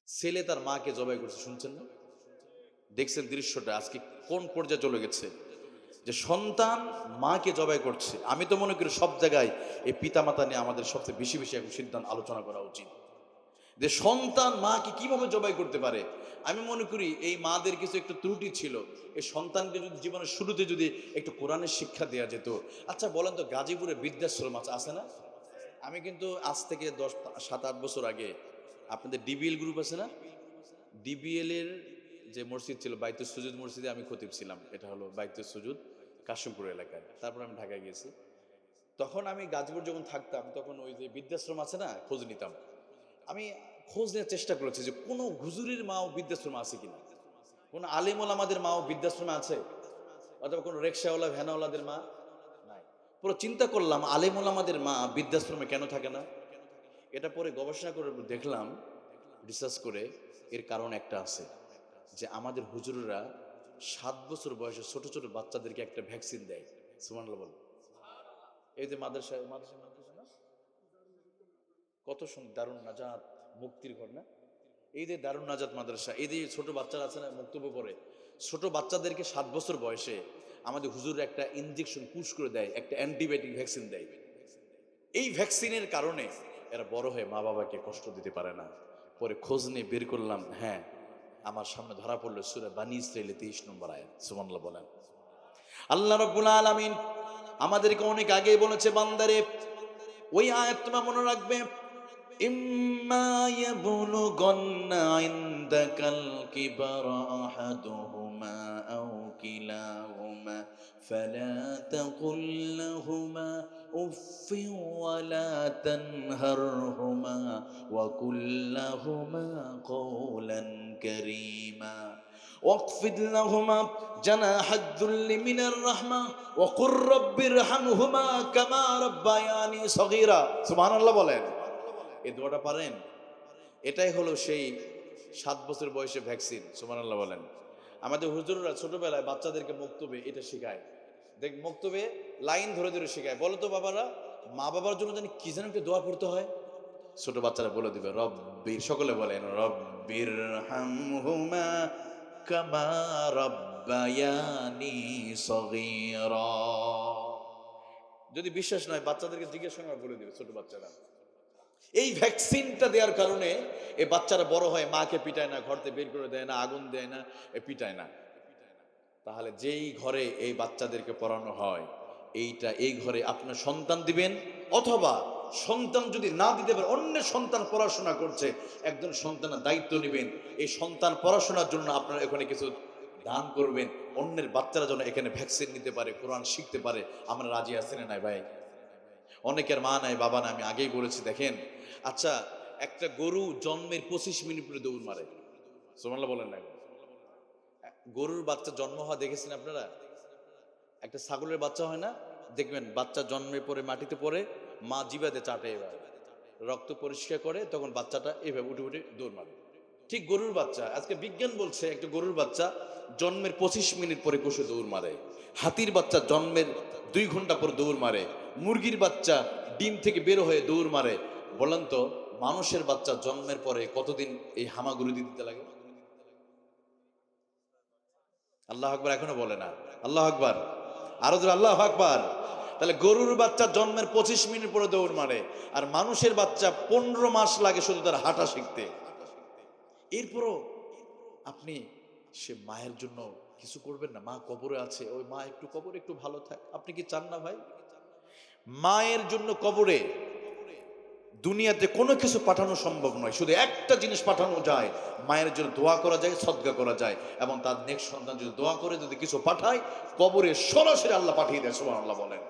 ছেলে তার মাকে জবাই করছে, শুনছেন না? দেখছেন দৃশ্যটা আজকে কোন পর্যায়ে চলে গেছে, যে সন্তান মাকে জবাই করছে। আমি তো মনে করি সব জায়গায় এই পিতামাতা নিয়ে আমাদের সবচেয়ে বেশি বেশি এখন সিদ্ধান্ত আলোচনা করা উচিত, যে সন্তান মাকে কিভাবে জবাই করতে পারে। আমি মনে করি এই মাদের কিছু একটু ত্রুটি ছিল। এই সন্তানকে যদি জীবনের শুরুতে যদি একটু কোরআনের শিক্ষা দেওয়া যেত। আচ্ছা বলেন তো, গাজীপুরে বৃদ্ধাশ্রম আছে না? আমি কিন্তু আজ থেকে 7-8 বছর আগে আপনাদের ডিবিএল গ্রুপ আছে না, ডিবিএল এর যে মসজিদ ছিল বাইতুল সুজুদ মসজিদে আমি খতিব ছিলাম। এটা হলো বাইতুল সুজুদ কাশিমপুর এলাকায়। তারপর আমি ঢাকায় গেছি। তখন আমি গাজীপুর যখন থাকতাম তখন ওই যে বৃদ্ধাশ্রম আছে না, খোঁজ নিতাম। আমি খোঁজ নেওয়ার চেষ্টা করেছি যে কোনো হুজুরের মাও বৃদ্ধাশ্রমে আছে কিনা, কোনো আলিমুল আমাদের মাও বৃদ্ধাশ্রমে আছে, অথবা কোনো রিকশাওয়ালা ভ্যানওয়ালাদের মা নাই। পুরো চিন্তা করলাম আলিমুল আমাদের মা বৃদ্ধাশ্রমে কেন থাকে না। এটা পরে গবেষণা করে দেখলাম, রিসার্চ করে, এর কারণ একটা আছে, যে আমাদের হুজুররা 7 বছর বয়সে ছোট ছোট বাচ্চাদেরকে একটা ভ্যাকসিন দেয়। সুবহানাল্লাহ বল। এই যে মাদ্রাসা না, কত সুন্দর দারুন নাজাত মুক্তির ঘর না, এই যে দারুন নাজাত মাদ্রাসা, এই যে ছোট বাচ্চারা আছে না মুক্তব্য পড়ে, ছোট বাচ্চাদেরকে 7 বছর বয়সে আমাদের হুজুররা একটা ইনজেকশন পুশ করে দেয়, একটা অ্যান্টিবায়োটিক ভ্যাকসিন দেয়। এই ভ্যাকসিনের কারণে এরা বড় হয়ে মা বাবাকে কষ্ট দিতে পারে না। পরে খোঁজ নিয়ে বের করলাম, হ্যাঁ, আমার সামনে ধরা পড়লো সূরা বানী ইসরাঈল 23 নম্বর আয়াত। সুবহানাল্লাহ বলেন। আল্লাহ রাব্বুল আলামিন আমাদেরকে অনেক আগেই বলেছে, বান্দারে ওই আয়াত তোমরা মনে রাখবে, ইম্মা ইয়াবলুগান্না ইনদাকাল কিবারা আহাদুহুমা আও কিলাহুমা ফালা তাকুল লাহুমা উফফিন ওয়ালা তানহারহুমা ওয়া কুল লাহুমা কওলান কারীমা واخفض لهما جناح الذل من الرحمة وقل رب ارحمهما كما ربياني صغيرا। সুবহানাল্লাহ বলেন। এই দোয়াটা পারেন? এটাই হলো সেই 7 বছর বয়সে ভ্যাকসিন। সুবহানাল্লাহ বলেন। আমাদের হুজুররা ছোটবেলায় বাচ্চাদেরকে মক্তবে এটা শেখায়। দেখ, মক্তবে লাইন ধরে ধরে শেখায়। বলো তো বাবারা, মা বাবার জন্য জানি কি যেন একটা দোয়া পড়তে হয়। ছোট বাচ্চারা বলে দিবে রব্বির, সকলে বলেন রব্বির হামহুমা কামা রাব্বায়ানি সগীরা। যদি বিশ্বাস নয় বাচ্চাদেরকে জিজ্ঞেস করে বলে দিবে ছোট বাচ্চারা। এই ভ্যাকসিনটা দেওয়ার কারণে এই বাচ্চারা বড় হয় মাকে পিটায় না, ঘর থেকে বের করে দেয় না, আগুন দেয় না, পিটায় না। তাহলে যেই ঘরে এই বাচ্চাদেরকে পড়ানো হয়, এই ঘরে আপনার সন্তান দিবেন, অথবা সন্তান যদি না দিতে পারে অন্যের সন্তান পড়াশোনা করছে, একজন সন্তানের দায়িত্ব নেবেন। এই সন্তান পড়াশোনার জন্য আপনারা এখানে কিছু দান করবেন, অন্যের বাচ্চারা যেন এখানে ভ্যাকসিন নিতে পারে, কোরআন শিখতে পারে। আমরা রাজি আছি না নাই ভাই? অনেকের মা নাই, বাবা নাই, আমি আগেই বলেছি। দেখেন, আচ্ছা, একটা গরু জন্মের 25 মিনিট পরে দৌড় মারে। সুবহানাল্লাহ বলেন না? গরুর বাচ্চা জন্ম হওয়া দেখেছেন আপনারা? একটা ছাগলের বাচ্চা হয় না, দেখবেন বাচ্চা জন্মের পরে মাটিতে পড়ে, মা জিবাতে চাটে, এভাবে রক্ত পরিষ্কার করে, তখন বাচ্চাটা এভাবে উঠে উঠে দৌড় মারে। ঠিক গরুর বাচ্চা, আজকে বিজ্ঞান বলছে একটা গরুর বাচ্চা জন্মের 25 মিনিট পরে কোষে দৌড় মারে। হাতির বাচ্চা জন্মের 2 ঘন্টা পর দৌড় মারে। মুরগির বাচ্চা ডিম থেকে বের হয়ে দৌড় মারে। বলেন তো মানুষের বাচ্চা জন্মের পরে কতদিন এই হামাগুড়ি দিতে লাগে? আল্লাহ আকবার এখনো বলে না। আল্লাহ আকবার, আরো জোরে আল্লাহ আকবার। তাহলে গরুর বাচ্চা জন্মের 25 মিনিট পরে দৌড় মারে, আর মানুষের বাচ্চা 15 মাস লাগে শুধু তার হাঁটা শিখতে। এরপরও আপনি সে মায়ের জন্য কিছু করবেন না? মা কবরে আছে, ওই মা একটু কবরে একটু ভালো থাক, আপনি কি চান না ভাই? মায়ের জন্য কবরে দুনিয়াতে কোনো কিছু পাঠানো সম্ভব নয়, শুধু একটা জিনিস পাঠানো যায়, মায়ের জন্য দোয়া করা যায়, সদকা করা যায়, এবং তার নেক্সট সন্তান যদি দোয়া করে যদি কিছু পাঠায়, কবরে সরাসরি আল্লাহ পাঠিয়ে দেয়। সুবহানাল্লাহ বলেন।